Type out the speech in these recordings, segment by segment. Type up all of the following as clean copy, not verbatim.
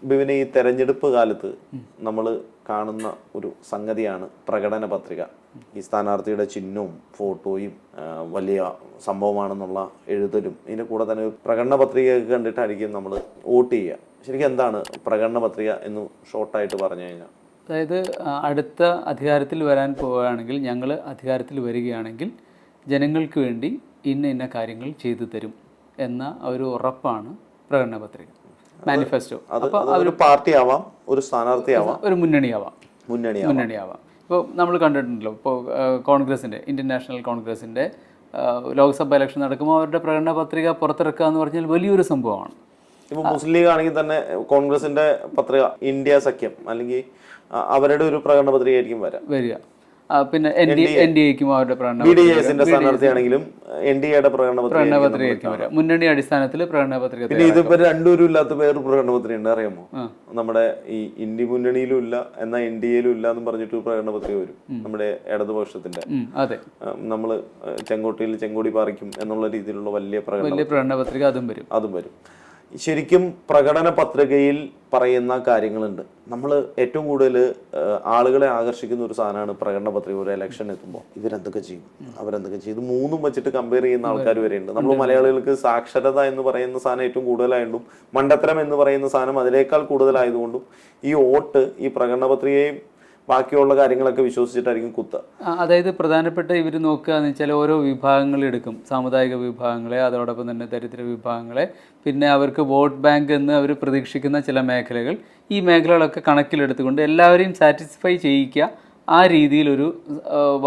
ബിവിനെ ഈ തെരഞ്ഞെടുപ്പ് കാലത്ത് നമ്മൾ കാണുന്ന ഒരു സംഗതിയാണ് പ്രകടന പത്രിക. ഈ സ്ഥാനാർത്ഥിയുടെ ചിഹ്നവും ഫോട്ടോയും വലിയ സംഭവമാണെന്നുള്ള എഴുതലും ഇതിൻ്റെ കൂടെ തന്നെ പ്രകടന പത്രികയൊക്കെ കണ്ടിട്ടായിരിക്കും നമ്മൾ വോട്ട് ചെയ്യുക. ശരിക്കും എന്താണ് പ്രകടന പത്രിക എന്ന് ഷോർട്ടായിട്ട് പറഞ്ഞു കഴിഞ്ഞാൽ? അതായത് അടുത്ത അധികാരത്തിൽ വരാൻ പോവുകയാണെങ്കിൽ, ഞങ്ങൾ അധികാരത്തിൽ വരികയാണെങ്കിൽ ജനങ്ങൾക്ക് വേണ്ടി ഇന്ന കാര്യങ്ങൾ ചെയ്തു തരും എന്ന ഒരു ഉറപ്പാണ് പ്രകടന പത്രിക, മാനിഫെസ്റ്റോ. അപ്പോൾ ഒരു പാർട്ടി ആവാം, ഒരു സ്ഥാനാർത്ഥി ആവാം, ഒരു മുന്നണിയാവാം. ഇപ്പോൾ നമ്മൾ കണ്ടിട്ടുണ്ടല്ലോ, ഇപ്പോൾ കോൺഗ്രസിൻ്റെ, ഇന്ത്യൻ നാഷണൽ കോൺഗ്രസിൻ്റെ ലോക്സഭ ഇലക്ഷൻ നടക്കുമ്പോൾ അവരുടെ പ്രകടന പത്രിക പുറത്തിറക്കുക എന്ന് പറഞ്ഞാൽ വലിയൊരു സംഭവമാണ്. ഇപ്പോൾ മുസ്ലിം ലീഗ് ആണെങ്കിൽ തന്നെ കോൺഗ്രസിൻ്റെ പത്രിക ഇന്ത്യ സഖ്യം അല്ലെങ്കിൽ അവരുടെ ഒരു പ്രകടന പത്രിക ആയിരിക്കും വരിക. പിന്നെ എൻ ഡി എക്കും അവരുടെ സ്ഥാനാർത്ഥിയാണെങ്കിലും എൻ ഡി എയുടെ പ്രകടന പത്രിക വരിക. മുന്നണി അടിസ്ഥാനത്തിൽ പ്രകടന പത്രിക. പിന്നെ ഇതിപ്പോ രണ്ടുപേരും ഇല്ലാത്ത വേറൊരു പ്രകടന പത്രിക ഉണ്ട്, അറിയാമോ? നമ്മുടെ ഈ ഇന്ത്യ മുന്നണിയിലും ഇല്ല എന്നാൽ എൻ ഡി എയിലും ഇല്ല എന്ന് പറഞ്ഞിട്ട് പ്രകടന പത്രിക വരും നമ്മുടെ ഇടതുപക്ഷത്തിന്റെ. നമ്മള് ചെങ്കോടി പാറിക്കും എന്നുള്ള രീതിയിലുള്ള വലിയ പ്രകടന പത്രിക അതും വരും. ശരിക്കും പ്രകടന പത്രികയിൽ പറയുന്ന കാര്യങ്ങളുണ്ട്. നമ്മൾ ഏറ്റവും കൂടുതൽ ആളുകളെ ആകർഷിക്കുന്ന ഒരു സാധനമാണ് പ്രകടന പത്രിക. ഒരു ഇലക്ഷൻ എത്തുമ്പോൾ ഇവരെന്തൊക്കെ ചെയ്യും, അവരെന്തൊക്കെ ചെയ്യും, ഇത് മൂന്നും വെച്ചിട്ട് കമ്പയർ ചെയ്യുന്ന ആൾക്കാർ വരെയുണ്ട്. നമ്മൾ മലയാളികൾക്ക് സാക്ഷരത എന്ന് പറയുന്ന സാധനം ഏറ്റവും കൂടുതലായതുകൊണ്ടും മണ്ടത്തരം എന്ന് പറയുന്ന സാധനം അതിനേക്കാൾ കൂടുതലായതുകൊണ്ടും ഈ വോട്ട് ഈ പ്രകടന പത്രികയും ബാക്കിയുള്ള കാര്യങ്ങളൊക്കെ വിശ്വസിച്ചിട്ടായിരിക്കും കുത്തുക. അതായത് പ്രധാനപ്പെട്ട ഇവർ നോക്കുക എന്ന് വെച്ചാൽ ഓരോ വിഭാഗങ്ങളെടുക്കും, സാമുദായിക വിഭാഗങ്ങളെ, അതോടൊപ്പം തന്നെ ദരിദ്ര വിഭാഗങ്ങളെ, പിന്നെ അവർക്ക് വോട്ട് ബാങ്ക് എന്ന് അവർ പ്രതീക്ഷിക്കുന്ന ചില മേഖലകൾ, ഈ മേഖലകളൊക്കെ കണക്കിലെടുത്തുകൊണ്ട് എല്ലാവരെയും സാറ്റിസ്ഫൈ ചെയ്യിക്കുക. ആ രീതിയിലൊരു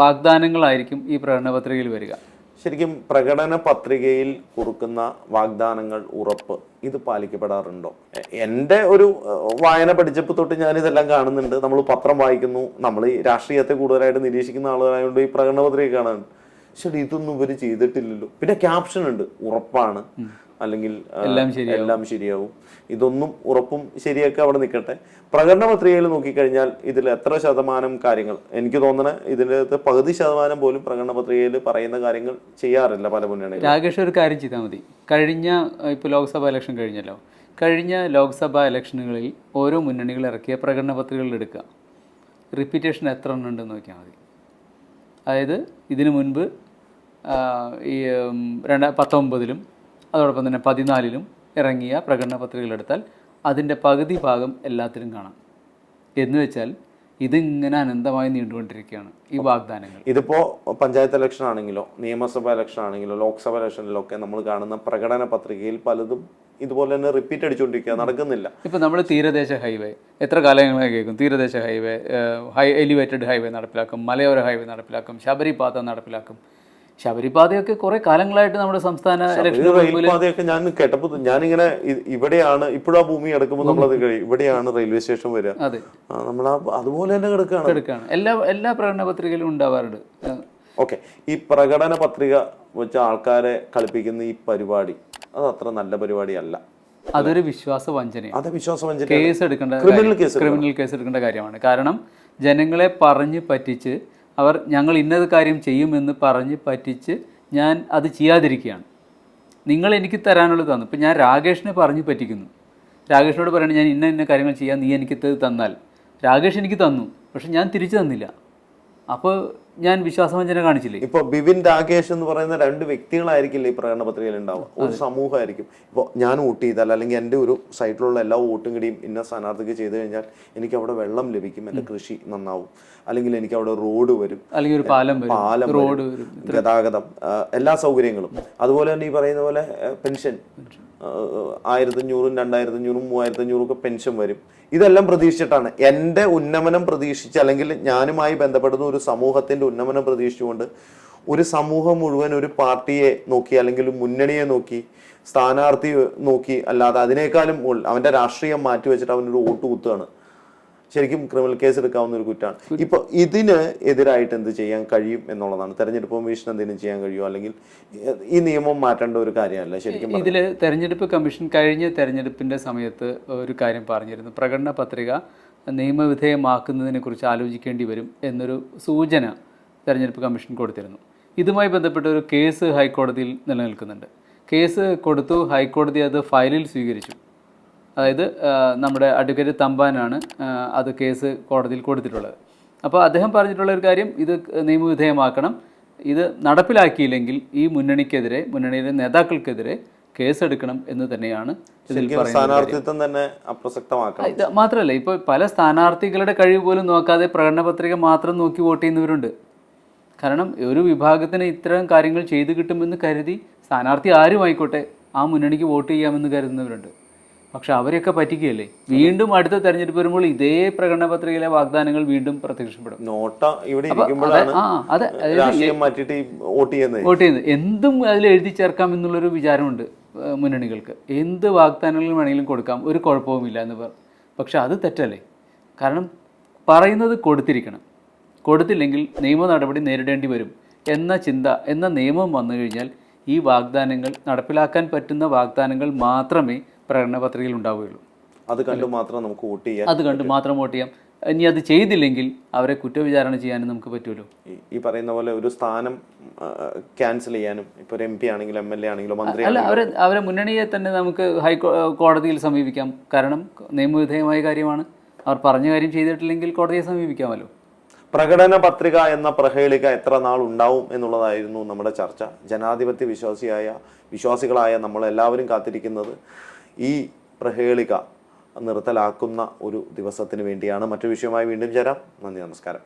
വാഗ്ദാനങ്ങളായിരിക്കും ഈ പ്രകടന പത്രികയിൽ വരിക. ശരിക്കും പ്രകടന പത്രികയിൽ കുറുക്കുന്ന വാഗ്ദാനങ്ങൾ, ഉറപ്പ്, ഇത് പാലിക്കപ്പെടാറുണ്ടോ? എൻ്റെ ഒരു വായന പഠിച്ചപ്പോൾ തൊട്ട് ഞാനിതെല്ലാം കാണുന്നുണ്ട്. നമ്മൾ പത്രം വായിക്കുന്നു, നമ്മൾ ഈ രാഷ്ട്രീയത്തെ കൂടുതലായിട്ട് നിരീക്ഷിക്കുന്ന ആളുകളായതുകൊണ്ട് ഈ പ്രകടന പത്രിക കാണാനുണ്ട്. ശരി, ഇതൊന്നും ഇവർ ചെയ്തിട്ടില്ലല്ലോ. പിന്നെ ക്യാപ്ഷൻ ഉണ്ട്, ഉറപ്പാണ്, അല്ലെങ്കിൽ എല്ലാം ശരിയാവും. ഇതൊന്നും ഉറപ്പും ശരിയൊക്കെ അവിടെ നിൽക്കട്ടെ. പ്രകടന പത്രികയിൽ നോക്കിക്കഴിഞ്ഞാൽ ഇതിൽ എത്ര ശതമാനം കാര്യങ്ങൾ, എനിക്ക് തോന്നുന്നത് ഇതിൻ്റെ പകുതി ശതമാനം പോലും പ്രകടന പത്രികയിൽ പറയുന്ന കാര്യങ്ങൾ ചെയ്യാറില്ല പല മുന്നണികളും. രാകേഷ് ഒരു കാര്യം ചെയ്താൽ മതി. ഇപ്പോൾ ലോക്സഭ ഇലക്ഷൻ കഴിഞ്ഞല്ലോ, കഴിഞ്ഞ ലോക്സഭാ ഇലക്ഷനുകളിൽ ഓരോ മുന്നണികൾ ഇറക്കിയ പ്രകടന പത്രികകൾ എടുക്കുക, റിപ്പീറ്റേഷൻ എത്ര എണ്ണം ഉണ്ടെന്ന് നോക്കിയാൽ മതി. അതായത് ഇതിനു മുൻപ് ഈ 2019 അതോടൊപ്പം തന്നെ 2014 ഇറങ്ങിയ പ്രകടന പത്രികകളെടുത്താൽ അതിൻ്റെ പകുതി ഭാഗം എല്ലാത്തിലും കാണാം. എന്ന് വെച്ചാൽ ഇതിങ്ങനെ അനന്തമായി നീണ്ടുകൊണ്ടിരിക്കുകയാണ് ഈ വാഗ്ദാനങ്ങൾ. ഇതിപ്പോൾ പഞ്ചായത്ത് ഇലക്ഷൻ ആണെങ്കിലോ, നിയമസഭ ഇലക്ഷൻ ആണെങ്കിലോ, ലോക്സഭ ഇലക്ഷനിലൊക്കെ നമ്മൾ കാണുന്ന പ്രകടന പത്രികയിൽ പലതും ഇതുപോലെ തന്നെ റിപ്പീറ്റ് അടിച്ചുകൊണ്ടിരിക്കുക, നടക്കുന്നില്ല. ഇപ്പം നമ്മൾ തീരദേശ ഹൈവേ എത്ര കാലങ്ങളായി കേൾക്കും. തീരദേശ ഹൈവേ, എലിവേറ്റഡ് ഹൈവേ നടപ്പിലാക്കും, മലയോര ഹൈവേ നടപ്പിലാക്കും, ശബരിപാത നടപ്പിലാക്കും. ശബരിപാതയൊക്കെ കുറെ കാലങ്ങളായിട്ട് നമ്മുടെ സംസ്ഥാന റെയിൽപാതയൊക്കെ ഞാൻ കേട്ടപ്പോൾ ഞാനിങ്ങനെ ഇവിടെയാണ് ഇപ്പോഴും ആ ഭൂമി കിടക്കുമ്പോൾ നമ്മളത് ഇവിടെയാണ് റെയിൽവേ സ്റ്റേഷൻ വരിക. അതെ, നമ്മൾ അതുപോലെ തന്നെ കിടക്കുകയാണ്. എല്ലാ പ്രകടന പത്രികയിലും ഉണ്ടാവാറുണ്ട്. ഓക്കെ, ഈ പ്രകടന പത്രിക വെച്ച ആൾക്കാരെ കളിപ്പിക്കുന്ന ഈ പരിപാടി അത് അത്ര നല്ല പരിപാടിയല്ല. അതൊരു വിശ്വാസ വഞ്ചനയാണ്. അതെ, വിശ്വാസ വഞ്ചന. ക്രിമിനൽ കേസ് എടുക്കേണ്ട കാര്യമാണ്. കാരണം ജനങ്ങളെ പറഞ്ഞ് പറ്റിച്ച് ഞങ്ങൾ ഇന്നത് കാര്യം ചെയ്യുമെന്ന് പറഞ്ഞ് പറ്റിച്ച് ഞാൻ അത് ചെയ്യാതിരിക്കുകയാണ്. നിങ്ങൾ എനിക്ക് തരാനുള്ളത് തന്നു. ഇപ്പം ഞാൻ രാകേഷിനെ പറഞ്ഞ് പറ്റിക്കുന്നു. രാകേഷിനോട് പറയണത് ഞാൻ ഇന്ന കാര്യങ്ങൾ ചെയ്യാൻ, നീ എനിക്കിത് തന്നാൽ. രാകേഷ് എനിക്ക് തന്നു, പക്ഷെ ഞാൻ തിരിച്ചു തന്നില്ല. അപ്പോൾ ഞാൻ വിശ്വാസവഞ്ചന കാണിച്ചില്ലേ? ഇപ്പൊ ബിവിൻ, രാകേഷ് എന്ന് പറയുന്ന രണ്ട് വ്യക്തികളായിരിക്കില്ല ഈ പ്രകടന പത്രികയിൽ ഉണ്ടാവുക, ഒരു സമൂഹമായിരിക്കും. ഇപ്പോൾ ഞാൻ വോട്ട് ചെയ്താൽ അല്ലെങ്കിൽ എൻ്റെ ഒരു സൈറ്റിലുള്ള എല്ലാ വോട്ടും കൂടിയും ഇന്ന സ്ഥാനാർത്ഥിക്ക് ചെയ്തു കഴിഞ്ഞാൽ എനിക്ക് അവിടെ വെള്ളം ലഭിക്കും, എൻ്റെ കൃഷി നന്നാവും, അല്ലെങ്കിൽ എനിക്ക് അവിടെ റോഡ് വരും, അല്ലെങ്കിൽ ഒരു പാലം റോഡ് വരും, ഗതാഗതം, എല്ലാ സൗകര്യങ്ങളും. അതുപോലെ തന്നെ ഈ പറയുന്ന പോലെ പെൻഷൻ 1500, 2500, 3500 ഒക്കെ പെൻഷൻ വരും. ഇതെല്ലാം പ്രതീക്ഷിച്ചിട്ടാണ്, എൻ്റെ ഉന്നമനം പ്രതീക്ഷിച്ച്, അല്ലെങ്കിൽ ഞാനുമായി ബന്ധപ്പെടുന്ന ഒരു സമൂഹത്തിൻ്റെ ഉന്നമനം പ്രതീക്ഷിച്ചുകൊണ്ട് ഒരു സമൂഹം മുഴുവൻ ഒരു പാർട്ടിയെ നോക്കി അല്ലെങ്കിൽ മുന്നണിയെ നോക്കി സ്ഥാനാർത്ഥി നോക്കി അല്ലാതെ അതിനേക്കാളും അവൻ്റെ രാഷ്ട്രീയം മാറ്റി വെച്ചിട്ട് അവനൊരു വോട്ട് കുത്തുകയാണ്. ശരിക്കും ക്രിമിനൽ കേസ് എടുക്കാവുന്ന ഒരു കുറ്റമാണ്. ഇപ്പൊ ഇതിന് എതിരായിട്ട് എന്ത് ചെയ്യാൻ കഴിയും എന്നുള്ളതാണ്. തെരഞ്ഞെടുപ്പ് കമ്മീഷൻ എന്തെങ്കിലും ചെയ്യാൻ കഴിയുമോ, അല്ലെങ്കിൽ ഈ നിയമം മാറ്റേണ്ട ഒരു കാര്യമല്ല ശരിക്കും? ഇതിൽ തെരഞ്ഞെടുപ്പ് കമ്മീഷൻ കഴിഞ്ഞ തെരഞ്ഞെടുപ്പിന്റെ സമയത്ത് ഒരു കാര്യം പറഞ്ഞിരുന്നു. പ്രകടന പത്രിക നിയമവിധേയമാക്കുന്നതിനെ കുറിച്ച് ആലോചിക്കേണ്ടി വരും എന്നൊരു സൂചന തെരഞ്ഞെടുപ്പ് കമ്മീഷൻ കൊടുത്തിരുന്നു. ഇതുമായി ബന്ധപ്പെട്ട ഒരു കേസ് ഹൈക്കോടതിയിൽ നിലനിൽക്കുന്നുണ്ട്. കേസ് കൊടുത്തു, ഹൈക്കോടതി അത് ഫയലിൽ സ്വീകരിച്ചു. അതായത് നമ്മുടെ അഡ്വക്കേറ്റ് തമ്പാനാണ് അത് കേസ് കോടതിയിൽ കൊടുത്തിട്ടുള്ളത്. അപ്പോൾ അദ്ദേഹം പറഞ്ഞിട്ടുള്ള ഒരു കാര്യം, ഇത് നിയമവിധേയമാക്കണം, ഇത് നടപ്പിലാക്കിയില്ലെങ്കിൽ ഈ മുന്നണിക്കെതിരെ, മുന്നണിയിലെ നേതാക്കൾക്കെതിരെ കേസെടുക്കണം എന്ന് തന്നെയാണ് ഇതിൽ സ്ഥാനാർത്ഥിത്വം തന്നെ അപ്രസക്തമാക്കണം. ഇത് മാത്രമല്ല, ഇപ്പോൾ പല സ്ഥാനാർത്ഥികളുടെ കഴിവ് പോലും നോക്കാതെ പ്രകടന പത്രിക മാത്രം നോക്കി വോട്ട് ചെയ്യുന്നവരുണ്ട്. കാരണം ഒരു വിഭാഗത്തിന് ഇത്തരം കാര്യങ്ങൾ ചെയ്തു കിട്ടുമെന്ന് കരുതി സ്ഥാനാർത്ഥി ആരും ആയിക്കോട്ടെ ആ മുന്നണിക്ക് വോട്ട് ചെയ്യാമെന്ന് കരുതുന്നവരുണ്ട്. പക്ഷെ അവരെയൊക്കെ പറ്റിക്കുകയല്ലേ. വീണ്ടും അടുത്ത തെരഞ്ഞെടുപ്പ് വരുമ്പോൾ ഇതേ പ്രകടന പത്രികയിലെ വാഗ്ദാനങ്ങൾ വീണ്ടും പ്രത്യക്ഷപ്പെടും. നോട്ട ഇവിടെ വോട്ട് ചെയ്യുന്നത് എന്തും അതിൽ എഴുതി ചേർക്കാം എന്നുള്ളൊരു വിചാരമുണ്ട് മുന്നണികൾക്ക്. എന്ത് വാഗ്ദാനങ്ങൾ വേണമെങ്കിലും കൊടുക്കാം, ഒരു കുഴപ്പവുമില്ല എന്ന് പറഞ്ഞു. പക്ഷെ അത് തെറ്റല്ലേ. കാരണം പറയുന്നത് കൊടുത്തിരിക്കണം, കൊടുത്തില്ലെങ്കിൽ നിയമ നടപടി നേരിടേണ്ടി വരും എന്ന ചിന്ത, എന്ന നിയമം വന്നു കഴിഞ്ഞാൽ ഈ വാഗ്ദാനങ്ങൾ നടപ്പിലാക്കാൻ പറ്റുന്ന വാഗ്ദാനങ്ങൾ മാത്രമേ പ്രകടന പത്രികയിൽ ഉണ്ടാവുകയുള്ളൂ. അത് കണ്ട് മാത്രം നമുക്ക് വോട്ട് ചെയ്യാം. അത് കണ്ട് മാത്രം വോട്ട് ചെയ്യാം. ഇനി അത് ചെയ്തില്ലെങ്കിൽ അവരെ കുറ്റവിചാരണ ചെയ്യാനും നമുക്ക് പറ്റുമല്ലോ. ഈ പറയുന്ന പോലെ ഒരു സ്ഥാനം ക്യാൻസൽ ചെയ്യാനും, ഇപ്പോൾ ഒരു MP ആണെങ്കിലും MLA ആണെങ്കിലും മന്ത്രി അല്ല, അവരെ മുന്നണിയെ തന്നെ നമുക്ക് കോടതിയിൽ സമീപിക്കാം. കാരണം നിയമവിധേയമായ കാര്യമാണ്. അവർ പറഞ്ഞ കാര്യം ചെയ്തിട്ടില്ലെങ്കിൽ കോടതിയെ സമീപിക്കാമല്ലോ. പ്രകടന പത്രിക എന്ന പ്രഹേളിക എത്ര നാൾ ഉണ്ടാവും എന്നുള്ളതായിരുന്നു നമ്മുടെ ചർച്ച. ജനാധിപത്യ വിശ്വാസികളായ നമ്മളെല്ലാവരും കാത്തിരിക്കുന്നത് ഈ പ്രഹേളിക നിർത്തലാക്കുന്ന ഒരു ദിവസത്തിന് വേണ്ടിയാണ്. മറ്റു വിഷയമായി വീണ്ടും ചേരാം. നന്ദി, നമസ്കാരം.